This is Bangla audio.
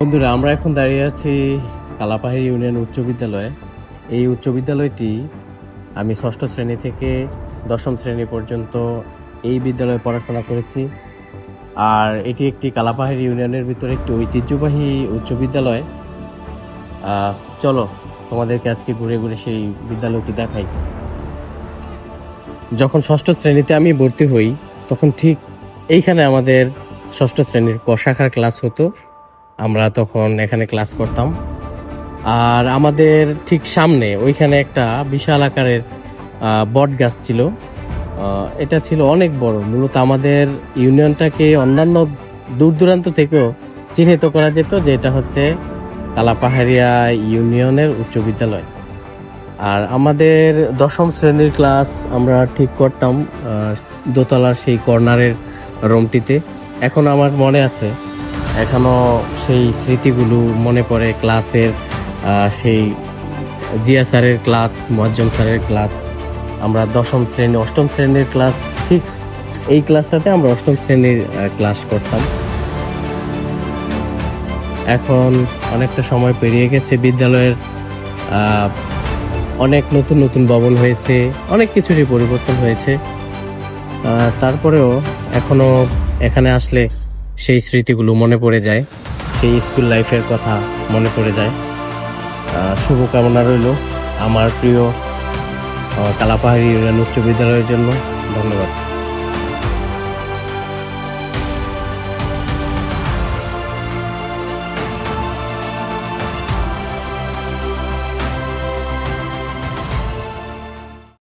বন্ধুরা, আমরা এখন দাঁড়িয়ে আছি কালাপাহাড়ি ইউনিয়ন উচ্চ বিদ্যালয়ে। এই উচ্চ বিদ্যালয়টি আমি ষষ্ঠ শ্রেণী থেকে দশম শ্রেণী পর্যন্ত এই বিদ্যালয়ে পড়াশোনা করেছি। আর এটি একটি কালাপাহাড়ি ইউনিয়নের ভিতরে একটি ঐতিহ্যবাহী উচ্চ বিদ্যালয়। চলো তোমাদেরকে আজকে ঘুরে ঘুরে সেই বিদ্যালয়টি দেখাই। যখন ষষ্ঠ শ্রেণীতে আমি ভর্তি হই তখন ঠিক এইখানে আমাদের ষষ্ঠ শ্রেণীর ক শাখার ক্লাস হতো। আমরা তখন এখানে ক্লাস করতাম। আর আমাদের ঠিক সামনে ওইখানে একটা বিশাল আকারের বট গাছ ছিল। এটা ছিল অনেক বড়। মূলত আমাদের ইউনিয়নটাকে অন্যান্য দূর দূরান্ত থেকেও চিহ্নিত করা যেত যে এটা হচ্ছে কালাপাহাড়িয়া ইউনিয়নের উচ্চ বিদ্যালয়। আর আমাদের দশম শ্রেণীর ক্লাস আমরা ঠিক করতাম দোতলার সেই কর্নারের রুমটিতে। এখন আমার মনে আছে, এখনো সেই স্মৃতিগুলো মনে পড়ে। ক্লাসের সেই জিয়া স্যারের ক্লাস, মুয়াজ্জম স্যারের ক্লাস, আমরা অষ্টম শ্রেণীর ক্লাস, ঠিক এই ক্লাসটাতে আমরা অষ্টম শ্রেণীর ক্লাস করতাম। এখন অনেকটা সময় পেরিয়ে গেছে, বিদ্যালয়ের অনেক নতুন নতুন ভবন হয়েছে, অনেক কিছুরই পরিবর্তন হয়েছে। তারপরেও এখনো এখানে আসলে সেই স্মৃতিগুলো মনে পড়ে যায়, সেই স্কুল লাইফের কথা মনে পড়ে যায়। শুভকামনা রইল আমার প্রিয় কালাপাহাড়ি ইউনিয়ন উচ্চ বিদ্যালয়ের জন্য। ধন্যবাদ।